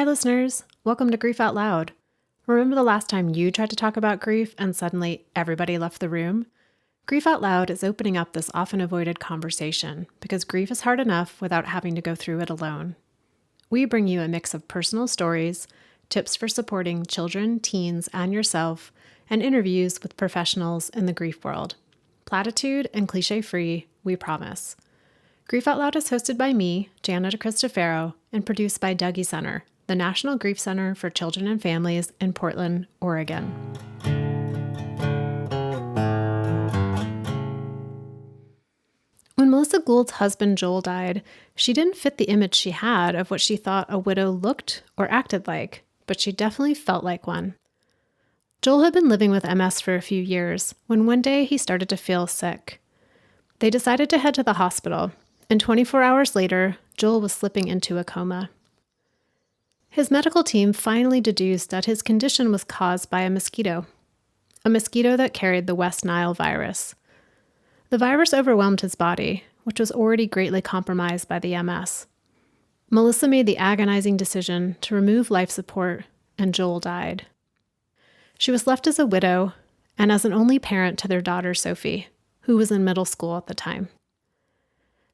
Hi, listeners. Welcome to Grief Out Loud. Remember the last time you tried to talk about grief and suddenly everybody left the room? Grief Out Loud is opening up this often avoided conversation because grief is hard enough without having to go through it alone. We bring you a mix of personal stories, tips for supporting children, teens, and yourself, and interviews with professionals in the grief world. Platitude and cliche-free, we promise. Grief Out Loud is hosted by me, Jana DeCristofaro, and produced by Dougie Center, the National Grief Center for Children and Families in Portland, Oregon. When Melissa Gould's husband Joel died, she didn't fit the image she had of what she thought a widow looked or acted like, but she definitely felt like one. Joel had been living with MS for a few years when one day he started to feel sick. They decided to head to the hospital, and 24 hours later, Joel was slipping into a coma. His medical team finally deduced that his condition was caused by a mosquito that carried the West Nile virus. The virus overwhelmed his body, which was already greatly compromised by the MS. Melissa made the agonizing decision to remove life support, and Joel died. She was left as a widow and as an only parent to their daughter, Sophie, who was in middle school at the time.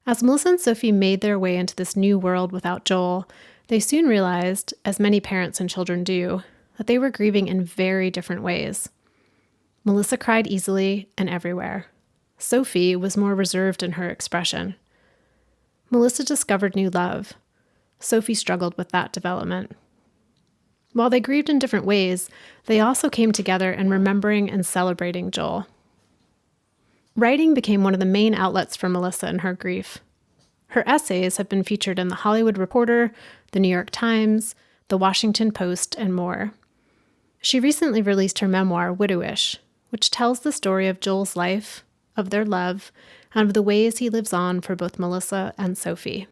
As Melissa and Sophie made their way into this new world without Joel, they soon realized, as many parents and children do, that they were grieving in very different ways. Melissa cried easily and everywhere. Sophie was more reserved in her expression. Melissa discovered new love. Sophie struggled with that development. While they grieved in different ways, they also came together in remembering and celebrating Joel. Writing became one of the main outlets for Melissa in her grief. Her essays have been featured in The Hollywood Reporter, The New York Times, The Washington Post, and more. She recently released her memoir, Widowish, which tells the story of Joel's life, of their love, and of the ways he lives on for both Melissa and Sophie.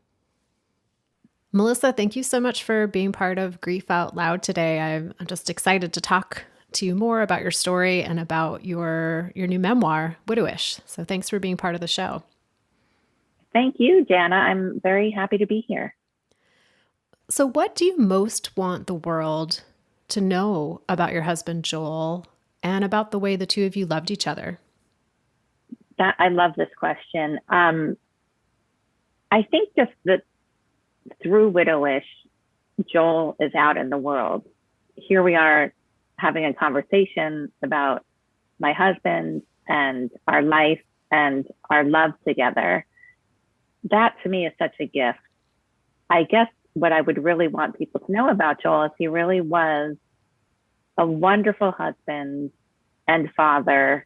Melissa, thank you so much for being part of Grief Out Loud today. I'm just excited to talk to you more about your story and about your new memoir, Widowish. So thanks for being part of the show. Thank you, Jana. I'm very happy to be here. So what do you most want the world to know about your husband, Joel, and about the way the two of you loved each other? I love this question. I think just that through Widowish, Joel is out in the world. Here we are having a conversation about my husband and our life and our love together. That to me is such a gift. I guess what I would really want people to know about Joel is he really was a wonderful husband and father.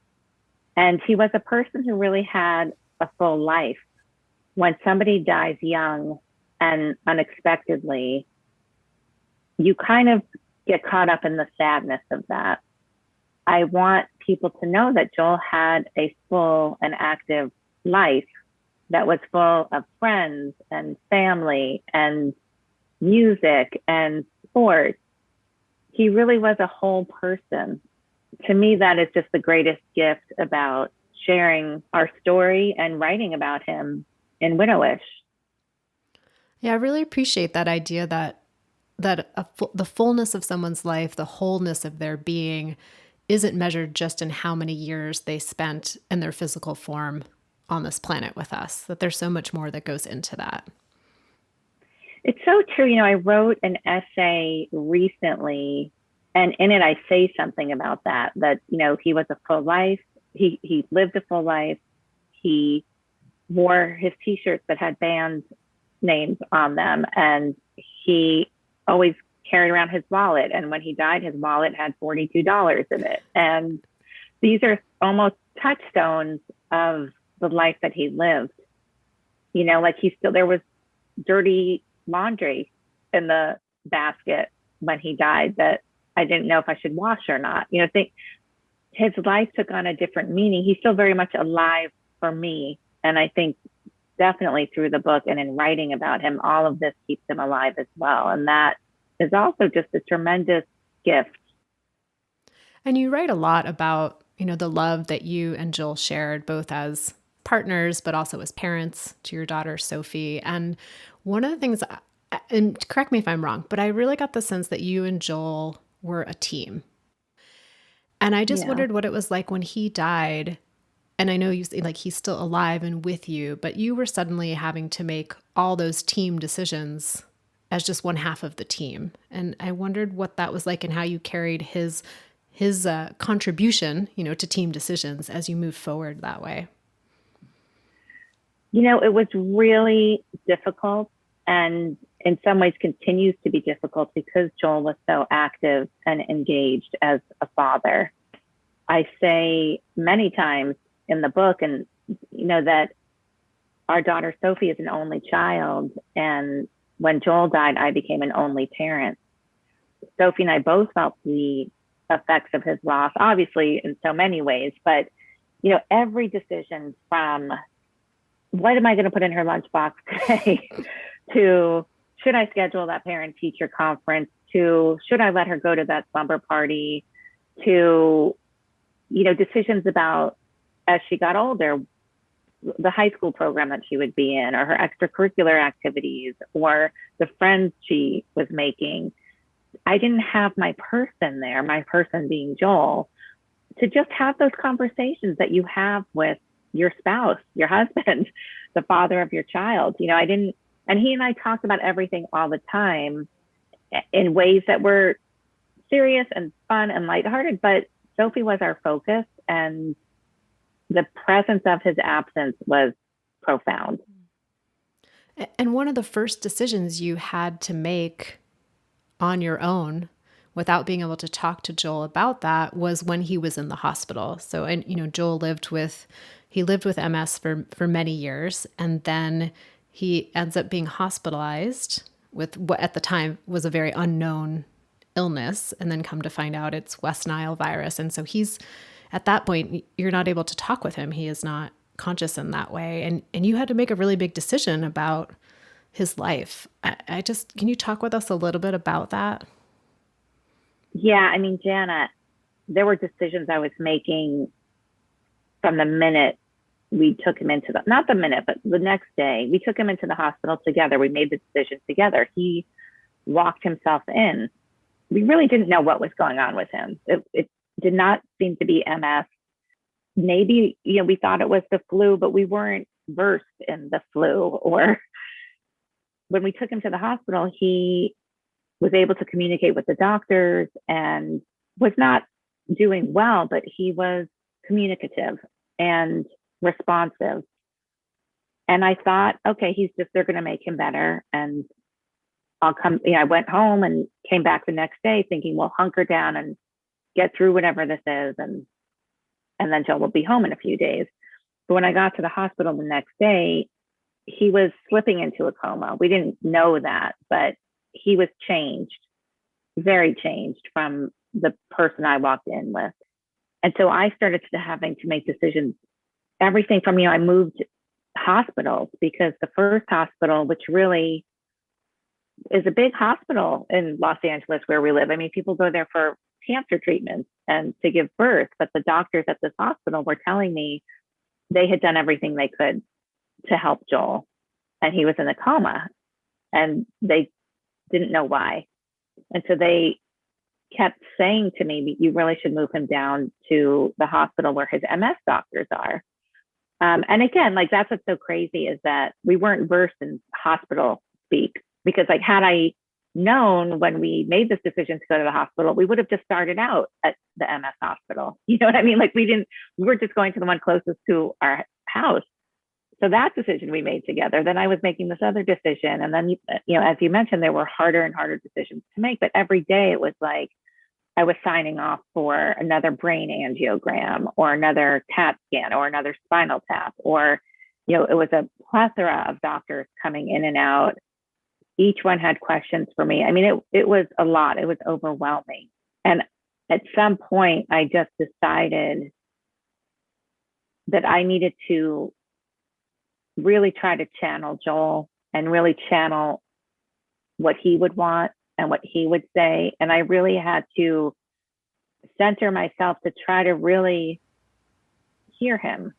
And he was a person who really had a full life. When somebody dies young and unexpectedly, you kind of get caught up in the sadness of that. I want people to know that Joel had a full and active life that was full of friends and family and music and sports. He really was a whole person. To me, that is just the greatest gift about sharing our story and writing about him in Widowish. Yeah, I really appreciate that idea that the fullness of someone's life, the wholeness of their being, isn't measured just in how many years they spent in their physical form on this planet with us, that there's so much more that goes into that. It's so true. You know, I wrote an essay recently, and in it I say something about that, you know, he was a full life. He lived a full life. He wore his t-shirts that had band names on them, and he always carried around his wallet. And when he died, his wallet had $42 in it. And these are almost touchstones of the life that he lived. You know, like there was dirty laundry in the basket when he died that I didn't know if I should wash or not. You know, his life took on a different meaning. He's still very much alive for me. And I think definitely through the book and in writing about him, all of this keeps him alive as well. And that is also just a tremendous gift. And you write a lot about, you know, the love that you and Joel shared, both as partners, but also as parents to your daughter, Sophie. And one of the things and correct me if I'm wrong, but I really got the sense that you and Joel were a team. And I just Yeah. wondered what it was like when he died. And I know you say like he's still alive and with you, but you were suddenly having to make all those team decisions as just one half of the team. And I wondered what that was like and how you carried his contribution, to team decisions as you move forward that way. It was really difficult and in some ways continues to be difficult because Joel was so active and engaged as a father. I say many times in the book, and that our daughter Sophie is an only child. And when Joel died, I became an only parent. Sophie and I both felt the effects of his loss, obviously in so many ways, but every decision from what am I going to put in her lunchbox today to should I schedule that parent teacher conference to should I let her go to that slumber party to, decisions about as she got older, the high school program that she would be in or her extracurricular activities or the friends she was making. I didn't have my person there, my person being Joel, to just have those conversations that you have with your spouse, your husband, the father of your child. I didn't, and he and I talked about everything all the time in ways that were serious and fun and lighthearted, but Sophie was our focus and the presence of his absence was profound. And one of the first decisions you had to make on your own without being able to talk to Joel about that was when he was in the hospital. So, and Joel lived with MS for many years, and then he ends up being hospitalized with what at the time was a very unknown illness, and then come to find out it's West Nile virus. And so he's at that point, you're not able to talk with him. He is not conscious in that way, and you had to make a really big decision about his life. I just, can you talk with us a little bit about that? Yeah, I mean, Jana, there were decisions I was making from the minute we took him into not the minute, but the next day, we took him into the hospital together. We made the decision together. He walked himself in. We really didn't know what was going on with him. It did not seem to be MS. Maybe, we thought it was the flu, but we weren't versed in the flu. Or when we took him to the hospital, he was able to communicate with the doctors and was not doing well, but he was communicative and responsive. And I thought, okay, they're going to make him better. And I'll come, I went home and came back the next day thinking, well, hunker down and get through whatever this is. And then Joe will be home in a few days. But when I got to the hospital the next day, he was slipping into a coma. We didn't know that, but he was changed, very changed from the person I walked in with. And so I started having to make decisions, everything from, I moved hospitals because the first hospital, which really is a big hospital in Los Angeles where we live. I mean, people go there for cancer treatments and to give birth, but the doctors at this hospital were telling me they had done everything they could to help Joel, and he was in a coma, and they didn't know why. And so they kept saying to me, you really should move him down to the hospital where his MS doctors are. And again, like that's what's so crazy is that we weren't versed in hospital speak, because like had I known when we made this decision to go to the hospital, we would have just started out at the MS hospital. You know what I mean? Like we were just going to the one closest to our house. So that decision we made together. Then I was making this other decision. And then, as you mentioned, there were harder and harder decisions to make. But every day it was like I was signing off for another brain angiogram or another CAT scan or another spinal tap, or, it was a plethora of doctors coming in and out. Each one had questions for me. I mean, it was a lot. It was overwhelming. And at some point, I just decided that I needed to really try to channel Joel and really channel what he would want and what he would say. And I really had to center myself to try to really hear him.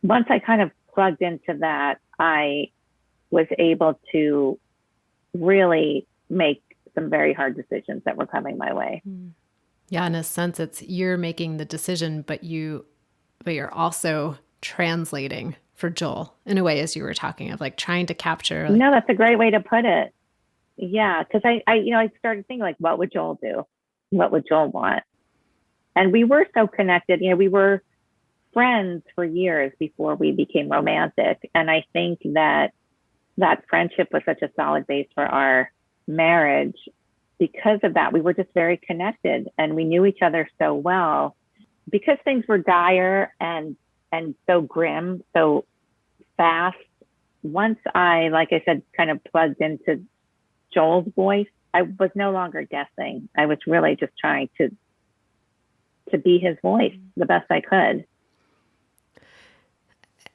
Once I kind of plugged into that, I was able to really make some very hard decisions that were coming my way. Yeah, in a sense, it's you're making the decision, but you're also translating for Joel in a way, as you were talking of like trying to capture like, No, that's a great way to put it. Yeah, because I started thinking like, what would Joel do? What would Joel want? And we were so connected. We were friends for years before we became romantic. And I think that friendship was such a solid base for our marriage. Because of that, we were just very connected and we knew each other so well. Because things were dire and so grim, so fast. Once I, like I said, kind of plugged into Joel's voice, I was no longer guessing. I was really just trying to be his voice the best I could.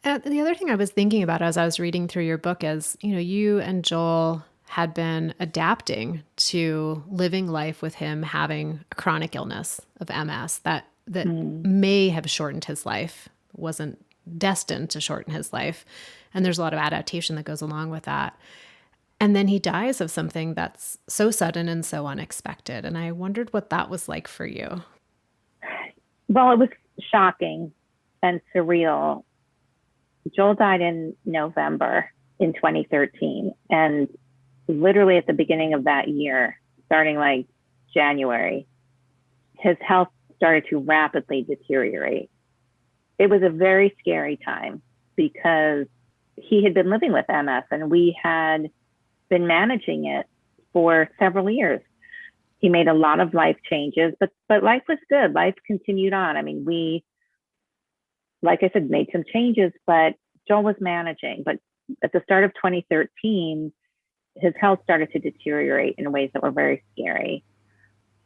and the other thing I was thinking about as I was reading through your book is, you and Joel had been adapting to living life with him having a chronic illness of MS that may have shortened his life, wasn't destined to shorten his life. And there's a lot of adaptation that goes along with that. And then he dies of something that's so sudden and so unexpected. And I wondered what that was like for you. Well, it was shocking and surreal. Joel died in November in 2013. And literally at the beginning of that year, starting like January, his health started to rapidly deteriorate. It was a very scary time because he had been living with MS and we had been managing it for several years. He made a lot of life changes, but life was good. Life continued on. I mean, we, like I said, made some changes, but Joel was managing. But at the start of 2013, his health started to deteriorate in ways that were very scary.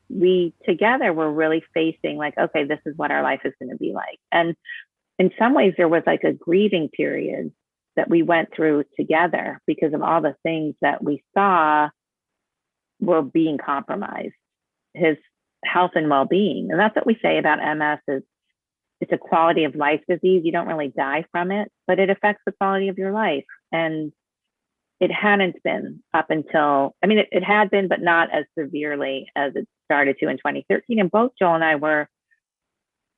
We together were really facing like, okay, this is what our life is going to be like. And in some ways, there was like a grieving period that we went through together because of all the things that we saw were being compromised, his health and well-being. And that's what we say about MS is it's a quality of life disease. You don't really die from it, but it affects the quality of your life. And it hadn't been up until, I mean, it had been, but not as severely as it started to in 2013. And both Joel and I were,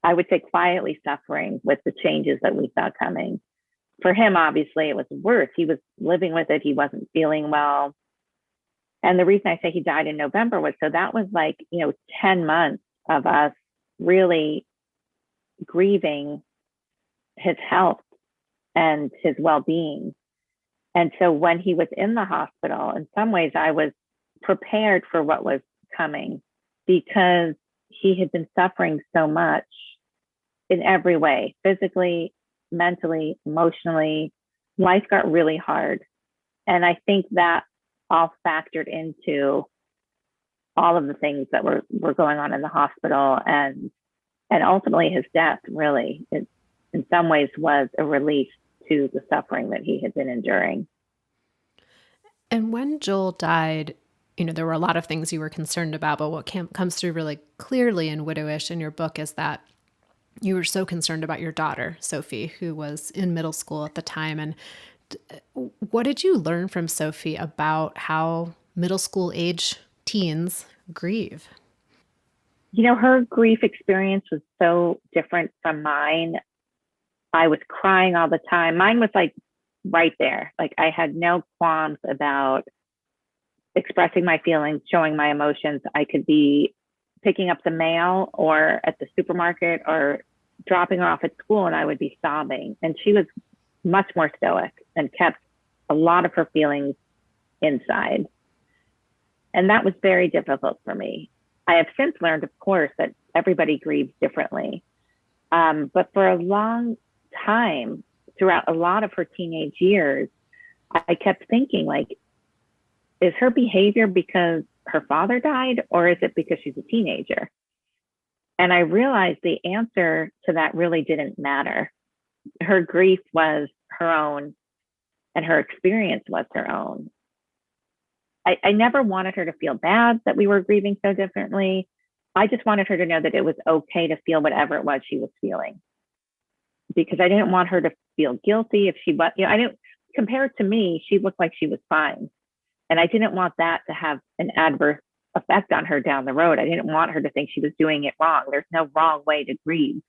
I would say, quietly suffering with the changes that we saw coming. For him, obviously, it was worse. He was living with it. He wasn't feeling well. And the reason I say he died in November was so that was like, 10 months of us really grieving his health and his well-being. And so when he was in the hospital, in some ways I was prepared for what was coming because he had been suffering so much in every way, physically, mentally, emotionally. Life got really hard. And I think that all factored into all of the things that were going on in the hospital and ultimately his death really it, in some ways was a relief to the suffering that he had been enduring. And when Joel died, there were a lot of things you were concerned about, but what comes through really clearly in Widowish in your book is that you were so concerned about your daughter, Sophie, who was in middle school at the time. And what did you learn from Sophie about how middle school age teens grieve? Her grief experience was so different from mine. I was crying all the time. Mine was like right there. Like I had no qualms about expressing my feelings, showing my emotions. I could be picking up the mail or at the supermarket or dropping her off at school and I would be sobbing. And she was much more stoic and kept a lot of her feelings inside. And that was very difficult for me. I have since learned, of course, that everybody grieves differently. But for a long time, throughout a lot of her teenage years, I kept thinking, like, is her behavior because her father died or is it because she's a teenager? And I realized the answer to that really didn't matter. Her grief was her own and her experience was her own. I never wanted her to feel bad that we were grieving so differently. I just wanted her to know that it was okay to feel whatever it was she was feeling because I didn't want her to feel guilty if she was, I didn't compare it to me. She looked like she was fine. And I didn't want that to have an adverse effect on her down the road. I didn't want her to think she was doing it wrong. There's no wrong way to grieve.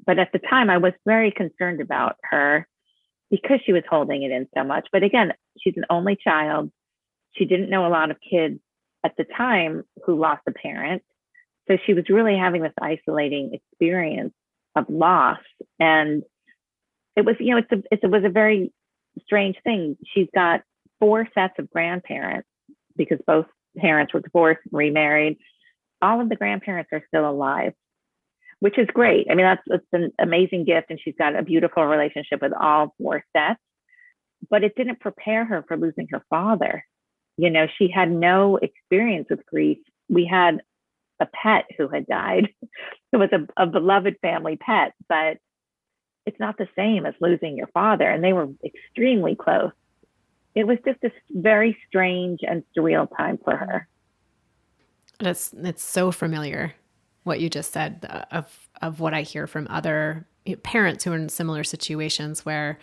But at the time, I was very concerned about her because she was holding it in so much. But again, she's an only child. She didn't know a lot of kids at the time who lost a parent. So she was really having this isolating experience of loss. And it was, it was a very strange thing. She's got 4 sets of grandparents because both parents were divorced and remarried. All of the grandparents are still alive, which is great. I mean, that's an amazing gift. And she's got a beautiful relationship with all 4 sets, but it didn't prepare her for losing her father. She had no experience with grief. We had a pet who had died. It was a beloved family pet, but it's not the same as losing your father. And they were extremely close. It was just a very strange and surreal time for her. It's so familiar what you just said of what I hear from other parents who are in similar situations where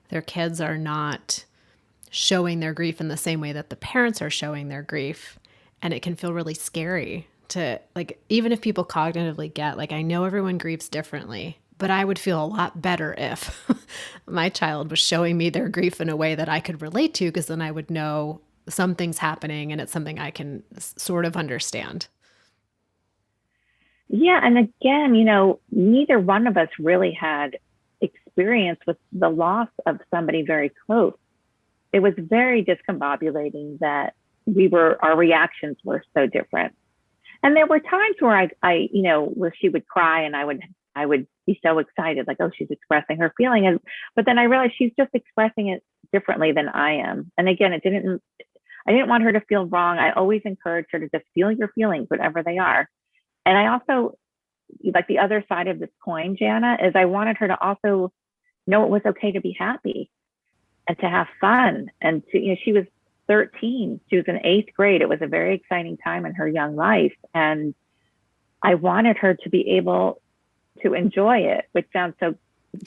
their kids are not showing their grief in the same way that the parents are showing their grief. And it can feel really scary to, like, even if people cognitively get, like, I know everyone grieves differently, but I would feel a lot better if my child was showing me their grief in a way that I could relate to, because then I would know something's happening and it's something I can sort of understand. Yeah. And again, neither one of us really had experience with the loss of somebody very close. It was very discombobulating that our reactions were so different. And there were times where where she would cry and I would be so excited, like, oh, she's expressing her feeling. But then I realized she's just expressing it differently than I am. And again, I didn't want her to feel wrong. I always encourage her to just feel your feelings, whatever they are. And I also, like, the other side of this coin, Jana, is I wanted her to also know it was okay to be happy and to have fun. And she was 13. She was in 8th grade. It was a very exciting time in her young life. And I wanted her to be able to enjoy it, which sounds so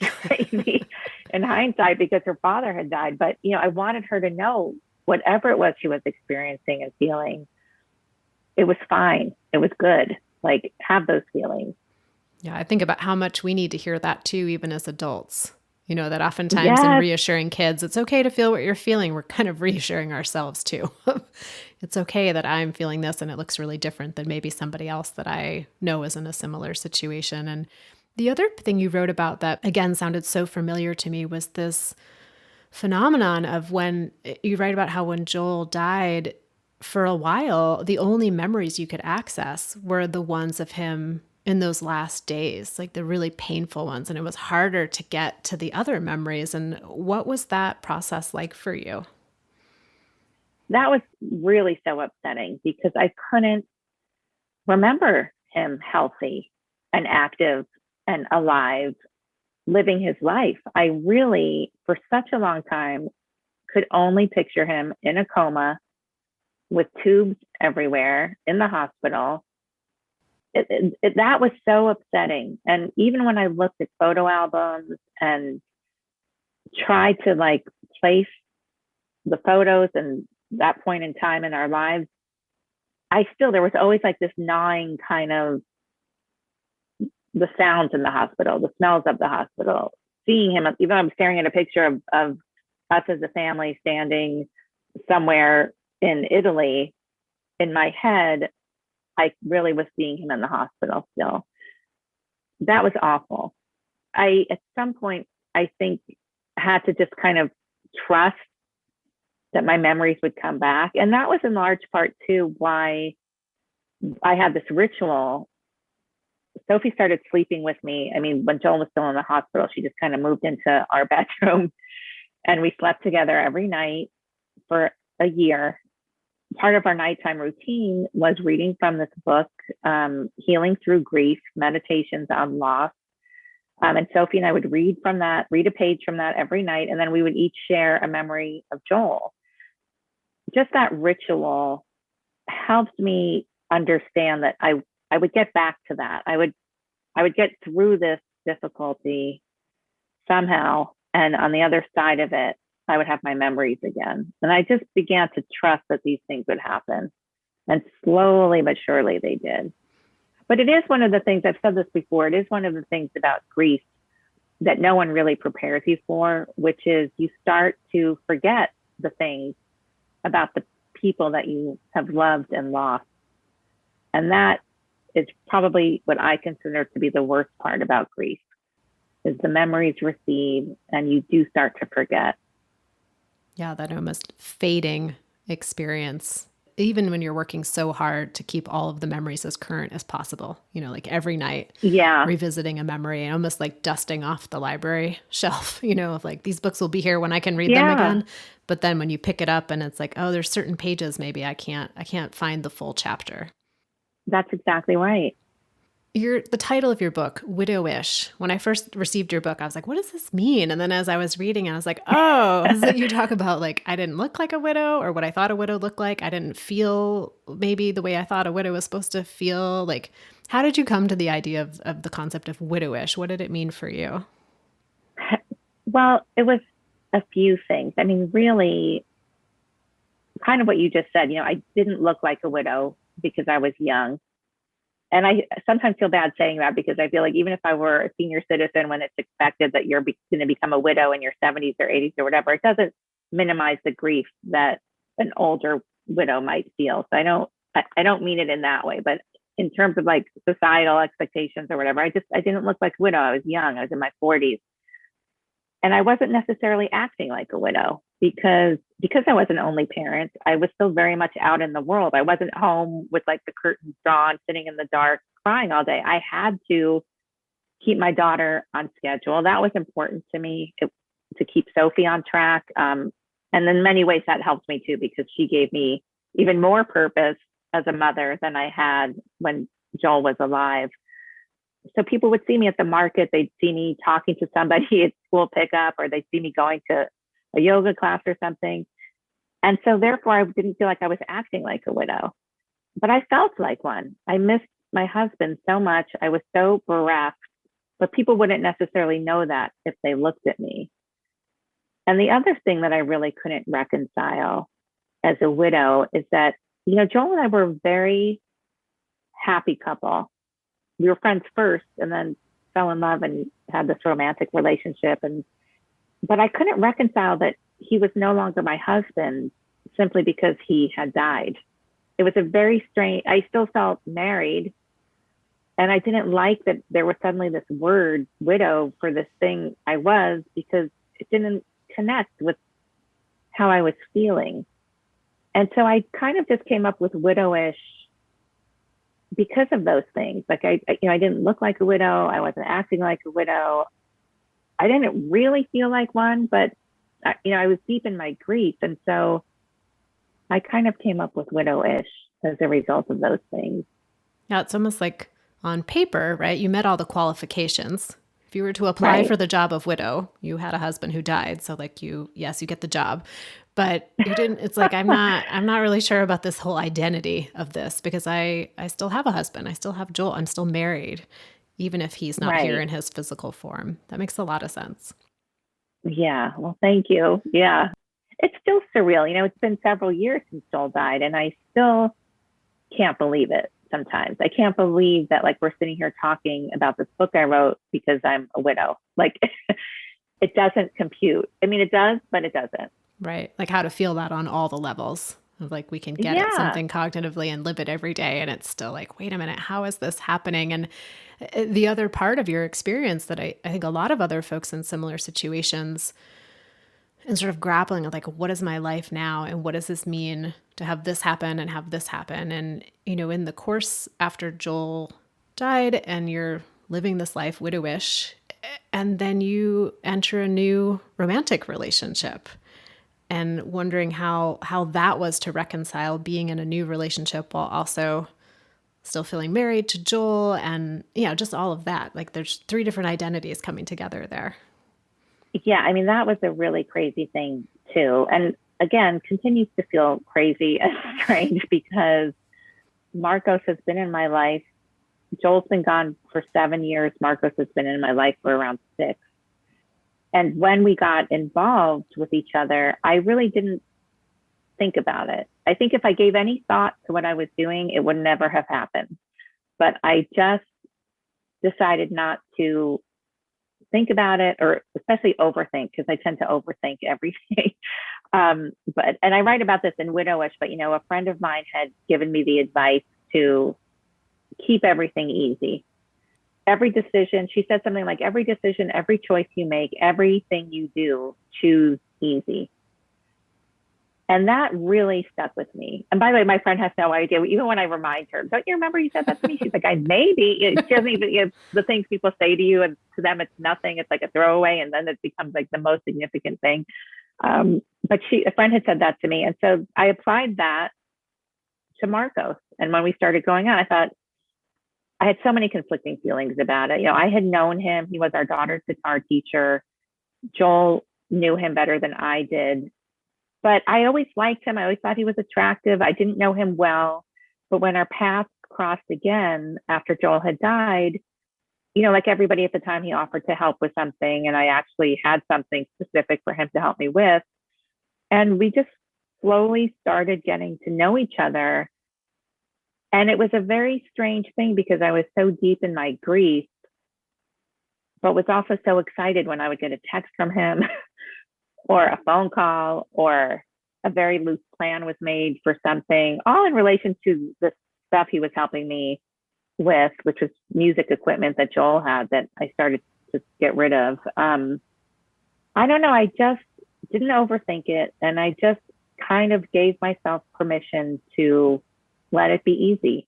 crazy in hindsight because her father had died. But, I wanted her to know whatever it was she was experiencing and feeling, it was fine. It was good. Like, have those feelings. Yeah, I think about how much we need to hear that too, even as adults. That oftentimes in reassuring kids, it's okay to feel what you're feeling. We're kind of reassuring ourselves too. It's okay that I'm feeling this and it looks really different than maybe somebody else that I know is in a similar situation. And the other thing you wrote about that, again, sounded so familiar to me was this phenomenon of when you write about how when Joel died, for a while, the only memories you could access were the ones of him in those last days, like the really painful ones. And it was harder to get to the other memories. And what was that process like for you? That was really so upsetting because I couldn't remember him healthy and active and alive, living his life. I really, for such a long time, could only picture him in a coma with tubes everywhere in the hospital. That was so upsetting. And even when I looked at photo albums and tried to, like, place the photos and that point in time in our lives, there was always like this gnawing kind of the sounds in the hospital, the smells of the hospital, seeing him, even though I'm staring at a picture of us as a family standing somewhere in Italy, in my head, I really was seeing him in the hospital still. That was awful. At some point, I think, had to just kind of trust that my memories would come back. And that was in large part too why I had this ritual. Sophie started sleeping with me. I mean, when Joel was still in the hospital, she just kind of moved into our bedroom and we slept together every night for a year. Part of our nighttime routine was reading from this book, Healing Through Grief, Meditations on Loss. And Sophie and I would read a page from that every night. And then we would each share a memory of Joel. Just that ritual helped me understand that I would get back to that. I would get through this difficulty somehow. And on the other side of it, I would have my memories again. And I just began to trust that these things would happen. And slowly but surely they did. But it is one of the things, I've said this before, it is one of the things about grief that no one really prepares you for, which is you start to forget the things about the people that you have loved and lost. And that is probably what I consider to be the worst part about grief, is the memories recede and you do start to forget. Yeah, that almost fading experience, even when you're working so hard to keep all of the memories as current as possible, like every night, revisiting a memory and almost like dusting off the library shelf, of like, these books will be here when I can read them again. But then when you pick it up and it's like, oh, there's certain pages, maybe I can't find the full chapter. That's exactly right. The title of your book, Widowish. When I first received your book, I was like, what does this mean? And then as I was reading, I was like, oh, so you talk about like, I didn't look like a widow, or what I thought a widow looked like. I didn't feel maybe the way I thought a widow was supposed to feel. Like, how did you come to the idea of the concept of widowish? What did it mean for you? Well, it was a few things. I mean, really, kind of what you just said, I didn't look like a widow because I was young. And I sometimes feel bad saying that, because I feel like even if I were a senior citizen, when it's expected that you're going to become a widow in your 70s or 80s or whatever, it doesn't minimize the grief that an older widow might feel. So I don't mean it in that way, but in terms of like societal expectations or whatever, I didn't look like a widow. I was young. I was in my 40s. And I wasn't necessarily acting like a widow because I was an only parent. I was still very much out in the world. I wasn't home with like the curtains drawn, sitting in the dark, crying all day. I had to keep my daughter on schedule. That was important to me, to keep Sophie on track. And in many ways that helped me too, because she gave me even more purpose as a mother than I had when Joel was alive. So people would see me at the market. They'd see me talking to somebody at school pickup, or they'd see me going to a yoga class or something. And so therefore I didn't feel like I was acting like a widow, but I felt like one. I missed my husband so much. I was so bereft, but people wouldn't necessarily know that if they looked at me. And the other thing that I really couldn't reconcile as a widow is that, Joel and I were a very happy couple. We were friends first and then fell in love and had this romantic relationship. But I couldn't reconcile that he was no longer my husband simply because he had died. It was a very strange, I still felt married. And I didn't like that there was suddenly this word widow for this thing I was, because it didn't connect with how I was feeling. And so I kind of just came up with widowish because of those things. Like I didn't look like a widow. I wasn't acting like a widow. I didn't really feel like one, but I was deep in my grief. And so I kind of came up with widowish as a result of those things. Yeah, it's almost like on paper, right? You met all the qualifications. If you were to apply for the job of widow, you had a husband who died. So like you get the job. But you didn't, it's like, I'm not really sure about this whole identity of this, because I still have a husband. I still have Joel. I'm still married, even if he's not here in his physical form. That makes a lot of sense. Yeah. Well, thank you. Yeah. It's still surreal. It's been several years since Joel died, and I still can't believe it sometimes. I can't believe that like we're sitting here talking about this book I wrote because I'm a widow. Like it doesn't compute. I mean, it does, but it doesn't. Right. Like how to feel that on all the levels. Like we can get at something cognitively and live it every day. And it's still like, wait a minute, how is this happening? And the other part of your experience that I think a lot of other folks in similar situations and sort of grappling with, like, what is my life now? And what does this mean to have this happen and have this happen? And, in the course after Joel died and you're living this life widowish, and then you enter a new romantic relationship, and wondering how that was to reconcile being in a new relationship while also still feeling married to Joel, and just all of that. Like there's 3 different identities coming together there. Yeah, I mean, that was a really crazy thing too. And again, continues to feel crazy and strange, because Marcos has been in my life. Joel's been gone for 7 years. Marcos has been in my life for around 6. And when we got involved with each other, I really didn't think about it. I think if I gave any thought to what I was doing, it would never have happened. But I just decided not to think about it, or especially overthink, because I tend to overthink everything. And I write about this in Widowish, but a friend of mine had given me the advice to keep everything easy. Every decision, she said something like, every decision, every choice you make, everything you do, choose easy. And that really stuck with me. And by the way, my friend has no idea. Even when I remind her, don't you remember you said that to me? She's like, I maybe. She doesn't even, the things people say to you, and to them, it's nothing. It's like a throwaway. And then it becomes like the most significant thing. But a friend had said that to me. And so I applied that to Marcos. And when we started going on, I thought, I had so many conflicting feelings about it. I had known him. He was our daughter's guitar teacher. Joel knew him better than I did. But I always liked him. I always thought he was attractive. I didn't know him well. But when our paths crossed again after Joel had died, like everybody at the time, he offered to help with something. And I actually had something specific for him to help me with. And we just slowly started getting to know each other. And it was a very strange thing because I was so deep in my grief, but was also so excited when I would get a text from him or a phone call, or a very loose plan was made for something, all in relation to the stuff he was helping me with, which was music equipment that Joel had that I started to get rid of. I don't know. I just didn't overthink it. And I just kind of gave myself permission to let it be easy.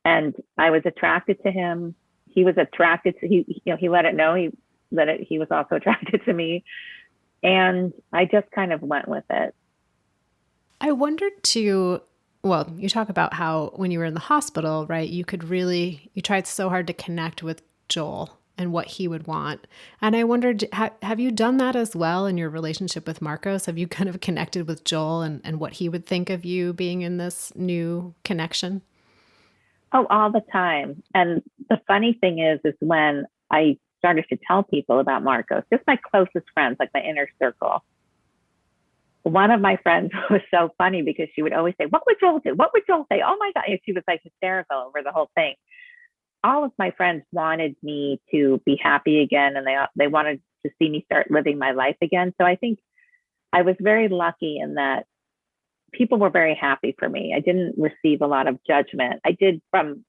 And I was attracted to him. He was attracted to, he let it know he was also attracted to me. And I just kind of went with it. I wondered too, well, you talk about how when you were in the hospital, right, you tried so hard to connect with Joel and what he would want. And I wondered, have you done that as well in your relationship with Marcos? Have you kind of connected with Joel and what he would think of you being in this new connection? Oh, all the time. And the funny thing is when I started to tell people about Marcos, just my closest friends, like my inner circle, one of my friends was so funny because she would always say, what would Joel do? What would Joel say? Oh my God. And she was like hysterical over the whole thing. All of my friends wanted me to be happy again, and they wanted to see me start living my life again. So I think I was very lucky in that people were very happy for me. I didn't receive a lot of judgment. I did from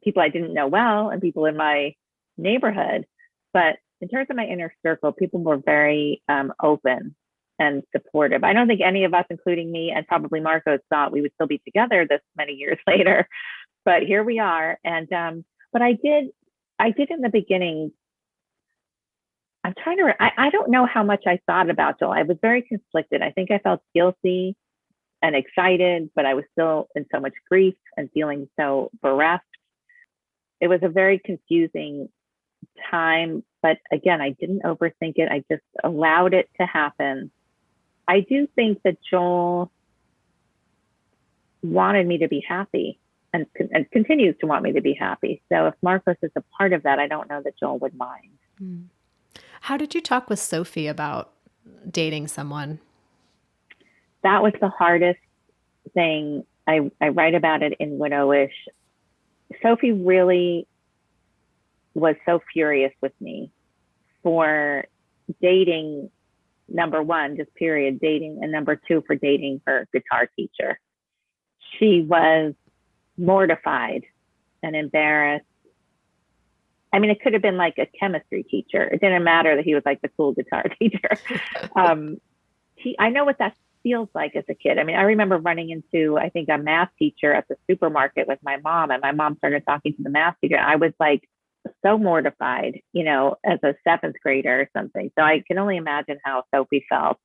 people I didn't know well and people in my neighborhood. But in terms of my inner circle, people were very open and supportive. I don't think any of us, including me and probably Marcos, thought we would still be together this many years later. But here we are. And but I did in the beginning. I'm trying to. I don't know how much I thought about Joel. I was very conflicted. I think I felt guilty and excited, but I was still in so much grief and feeling so bereft. It was a very confusing time, but again, I didn't overthink it. I just allowed it to happen. I do think that Joel wanted me to be happy and continues to want me to be happy. So if Marcos is a part of that, I don't know that Joel would mind. How did you talk with Sophie about dating someone? That was the hardest thing. I write about it in Widowish. Sophie really was so furious with me for dating, number one, just period, dating, and number two, for dating her guitar teacher. She was mortified and embarrassed. I mean, it could have been like a chemistry teacher. It didn't matter that he was like the cool guitar teacher. I know what that feels like as a kid. I mean, I remember running into, I think, a math teacher at the supermarket with my mom, and my mom started talking to the math teacher. I was like so mortified, as a seventh grader or something. So I can only imagine how Sophie felt.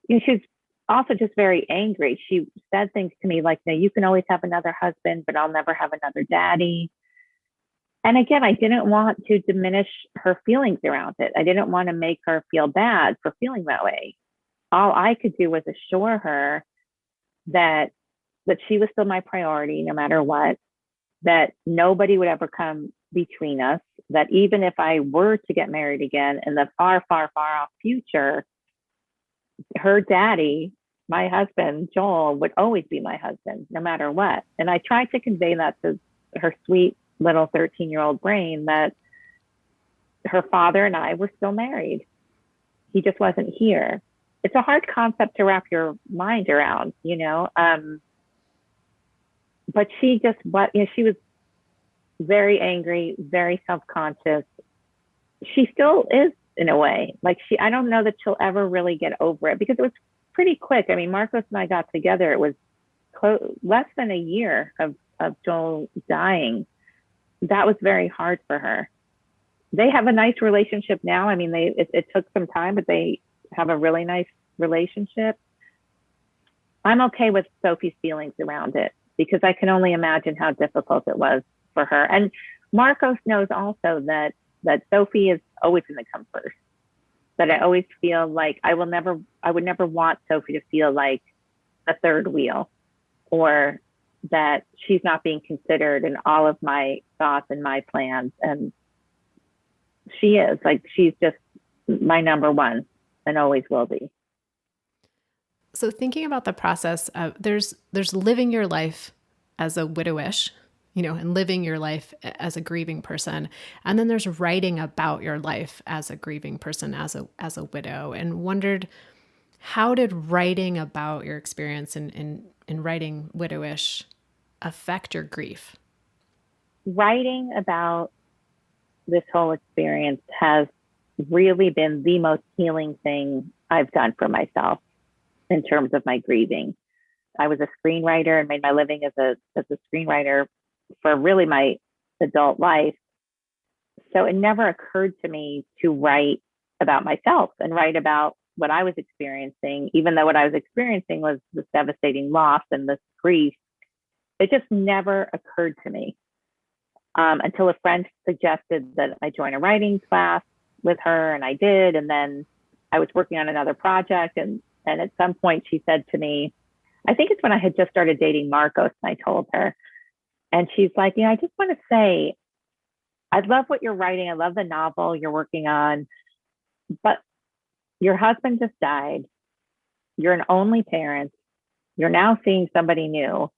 She was also just very angry. She said things to me like, no, you can always have another husband, but I'll never have another daddy. And again, I didn't want to diminish her feelings around it. I didn't want to make her feel bad for feeling that way. All I could do was assure her that she was still my priority no matter what, that nobody would ever come between us that even if I were to get married again in the far, far, far off future, her daddy, my husband, Joel, would always be my husband, no matter what. And I tried to convey that to her sweet little 13-year-old brain that her father and I were still married. He just wasn't here. It's a hard concept to wrap your mind around, but she just, she was very angry, very self-conscious. She still is in a way. Like I don't know that she'll ever really get over it because it was pretty quick. I mean, Marcos and I got together. It was less than a year of Joel dying. That was very hard for her. They have a nice relationship now. I mean, it took some time, but they have a really nice relationship. I'm okay with Sophie's feelings around it because I can only imagine how difficult it was for her. And Marcos knows also that Sophie is always going to come first. That I always feel like I would never want Sophie to feel like a third wheel or that she's not being considered in all of my thoughts and my plans. And she is, like, she's just my number one and always will be. So thinking about the process of there's living your life as a widowish, and living your life as a grieving person. And then there's writing about your life as a grieving person, as a widow, and wondered, how did writing about your experience in writing Widowish affect your grief? Writing about this whole experience has really been the most healing thing I've done for myself in terms of my grieving. I was a screenwriter and made my living as a screenwriter for really my adult life. So it never occurred to me to write about myself and write about what I was experiencing, even though what I was experiencing was this devastating loss and this grief. It just never occurred to me until a friend suggested that I join a writing class with her, and I did. And then I was working on another project, and at some point she said to me, I think it's when I had just started dating Marcos, and I told her, and she's like, I just want to say, I love what you're writing. I love the novel you're working on, but your husband just died. You're an only parent. You're now seeing somebody new,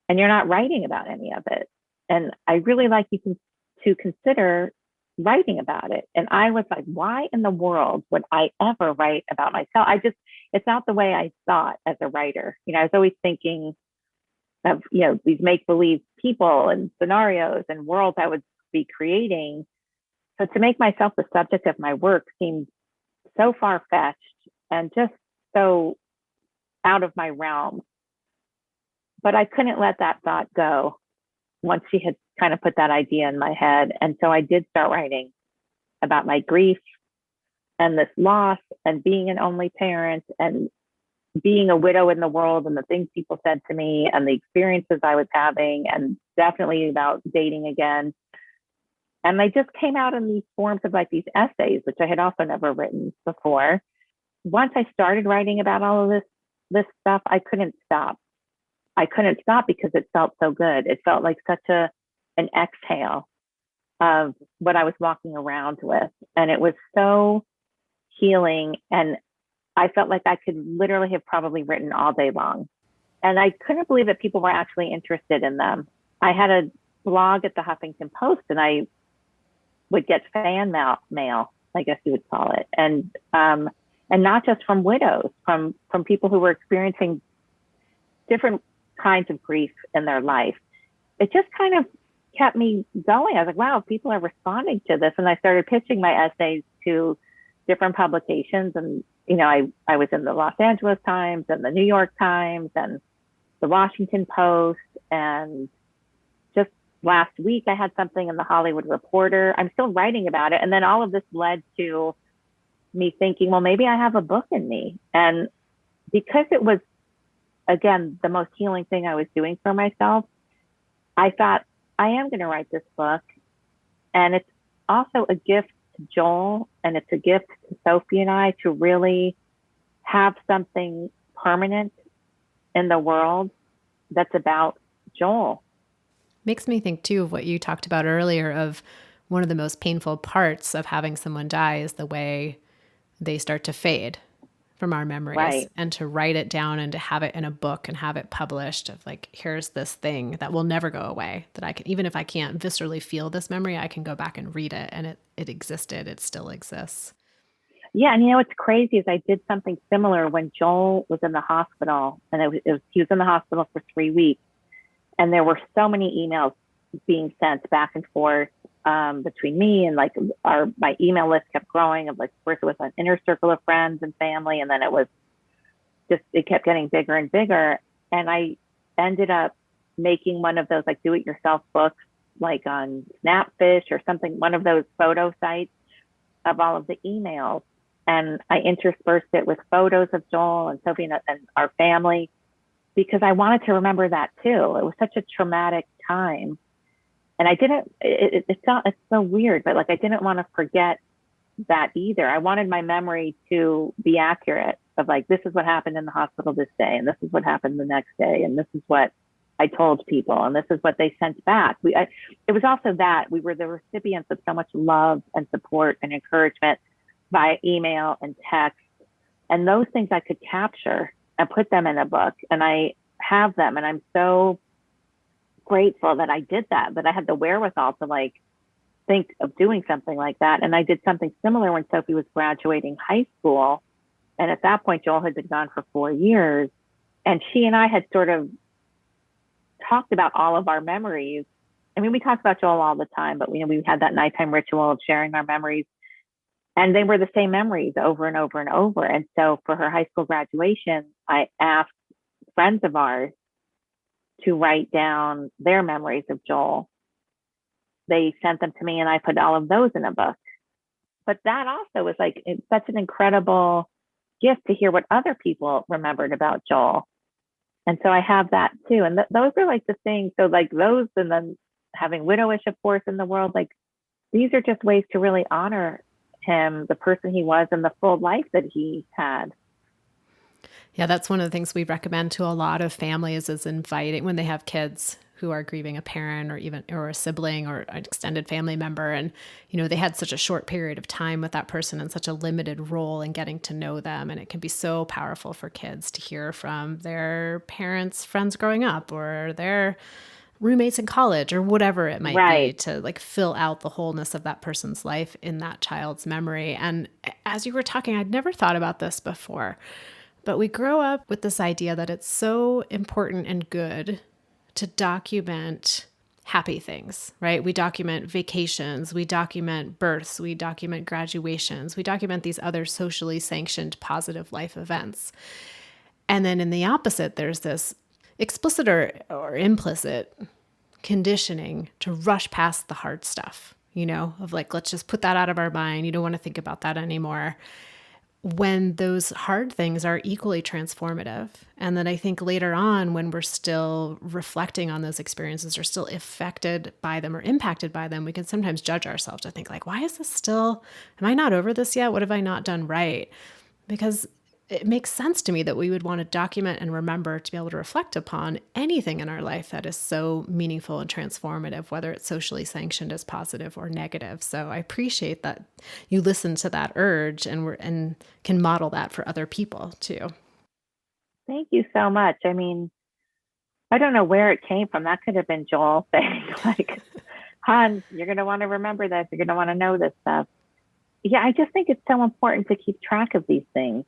and you're not writing about any of it. And I really like you to consider writing about it. And I was like, why in the world would I ever write about myself? It's not the way I thought as a writer. I was always thinking of, these make-believe people and scenarios and worlds I would be creating. So to make myself the subject of my work seemed so far-fetched and just so out of my realm. But I couldn't let that thought go once she had kind of put that idea in my head. And so I did start writing about my grief and this loss and being an only parent and being a widow in the world and the things people said to me and the experiences I was having, and definitely about dating again. And they just came out in these forms of like these essays, which I had also never written before. Once I started writing about all of this stuff, I couldn't stop. I couldn't stop because it felt so good. It felt like such an exhale of what I was walking around with. And it was so healing. And I felt like I could literally have probably written all day long. And I couldn't believe that people were actually interested in them. I had a blog at the Huffington Post, and I would get fan mail, I guess you would call it. And not just from widows, from people who were experiencing different kinds of grief in their life. It just kind of kept me going. I was like, wow, people are responding to this. And I started pitching my essays to different publications. And, I was in the Los Angeles Times and the New York Times and the Washington Post. And just last week, I had something in the Hollywood Reporter. I'm still writing about it. And then all of this led to me thinking, well, maybe I have a book in me. And because it was, again, the most healing thing I was doing for myself, I thought, I am going to write this book. And it's also a gift to Joel, and it's a gift to Sophie and I to really have something permanent in the world that's about Joel. Makes me think too of what you talked about earlier of one of the most painful parts of having someone die is the way they start to fade from our memories, Right. and to write it down and to have it in a book and have it published of like, here's this thing that will never go away, that I can, even if I can't viscerally feel this memory, I can go back and read it, and it existed. It still exists. Yeah, and what's crazy is I did something similar when Joel was in the hospital, and he was in the hospital for 3 weeks, and there were so many emails being sent back and forth between me and like my email list kept growing. Of like, first it was an inner circle of friends and family, and then it kept getting bigger and bigger. And I ended up making one of those like do-it-yourself books, like on Snapfish or something, one of those photo sites of all of the emails. And I interspersed it with photos of Joel and Sophie and our family, because I wanted to remember that too. It was such a traumatic time. And I didn't, it's so weird, but like, I didn't want to forget that either. I wanted my memory to be accurate of like, this is what happened in the hospital this day, and this is what happened the next day, and this is what I told people, and this is what they sent back. It was also that we were the recipients of so much love and support and encouragement via email and text. And those things I could capture and put them in a book, and I have them. And I'm so grateful that I did that I had the wherewithal to like think of doing something like that. And I did something similar when Sophie was graduating high school. And at that point, Joel had been gone for 4 years. And she and I had sort of talked about all of our memories. I mean, we talked about Joel all the time, but we had that nighttime ritual of sharing our memories. And they were the same memories over and over and over. And so for her high school graduation, I asked friends of ours to write down their memories of Joel. They sent them to me, and I put all of those in a book. But that also was like, it's such an incredible gift to hear what other people remembered about Joel. And so I have that too. And those are like the things. So like those, and then having Widowish, of course, in the world, like these are just ways to really honor him, the person he was, and the full life that he had. Yeah, that's one of the things we recommend to a lot of families is inviting, when they have kids who are grieving a parent or a sibling or an extended family member. And, they had such a short period of time with that person and such a limited role in getting to know them. And it can be so powerful for kids to hear from their parents' friends growing up or their roommates in college or whatever it might be, to like fill out the wholeness of that person's life in that child's memory. And as you were talking, I'd never thought about this before, but we grow up with this idea that it's so important and good to document happy things, right? We document vacations, we document births, we document graduations, we document these other socially sanctioned positive life events. And then in the opposite, there's this explicit or implicit conditioning to rush past the hard stuff, of like, let's just put that out of our mind. You don't want to think about that anymore, when those hard things are equally transformative. And then I think later on, when we're still reflecting on those experiences or still affected by them or impacted by them, we can sometimes judge ourselves to think like, why is this still, am I not over this yet? What have I not done right? Because it makes sense to me that we would want to document and remember to be able to reflect upon anything in our life that is so meaningful and transformative, whether it's socially sanctioned as positive or negative. So I appreciate that you listen to that urge and can model that for other people too. Thank you so much. I mean, I don't know where it came from. That could have been Joel saying like, hon, you're going to want to remember this. You're going to want to know this stuff. Yeah, I just think it's so important to keep track of these things.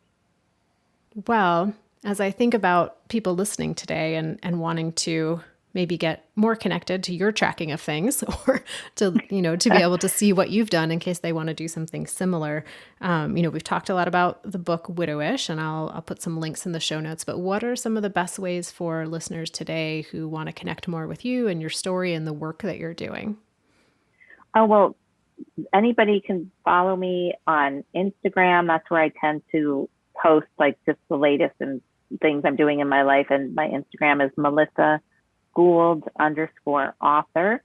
Well, as I think about people listening today and wanting to maybe get more connected to your tracking of things or to be able to see what you've done in case they want to do something similar. We've talked a lot about the book Widowish, and I'll put some links in the show notes, but what are some of the best ways for listeners today who want to connect more with you and your story and the work that you're doing? Oh, well, anybody can follow me on Instagram. That's where I tend to post like just the latest and things I'm doing in my life. And my Instagram is Melissa Gould _author.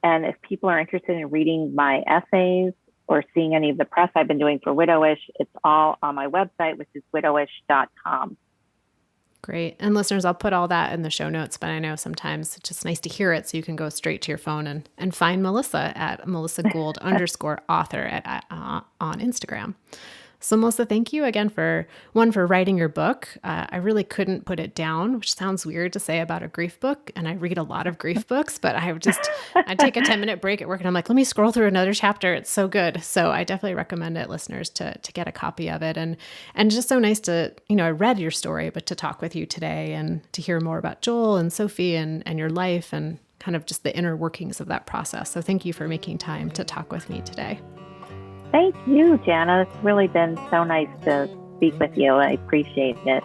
And if people are interested in reading my essays or seeing any of the press I've been doing for Widowish, it's all on my website, which is widowish.com. Great. And listeners, I'll put all that in the show notes, but I know sometimes it's just nice to hear it so you can go straight to your phone and find Melissa at Melissa Gould _author on Instagram. So Melissa, thank you again for writing your book. I really couldn't put it down, which sounds weird to say about a grief book. And I read a lot of grief books, but I'd take a 10-minute break at work and I'm like, let me scroll through another chapter. It's so good. So I definitely recommend it, listeners, to get a copy of it. And just so nice to, I read your story, but to talk with you today and to hear more about Joel and Sophie and your life and kind of just the inner workings of that process. So thank you for making time to talk with me today. Thank you, Jana. It's really been so nice to speak with you. I appreciate it.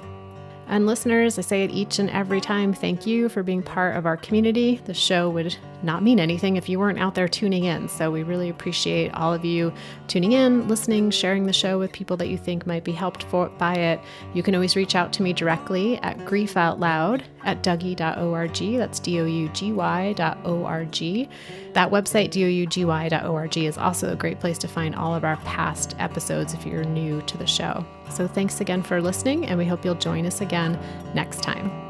And listeners, I say it each and every time, thank you for being part of our community. The show would not mean anything if you weren't out there tuning in. So we really appreciate all of you tuning in, listening, sharing the show with people that you think might be helped by it. You can always reach out to me directly at griefoutloud@dougy.org. That's DOUGY.org. That website, DOUGY.org, is also a great place to find all of our past episodes if you're new to the show. So thanks again for listening, and we hope you'll join us again next time.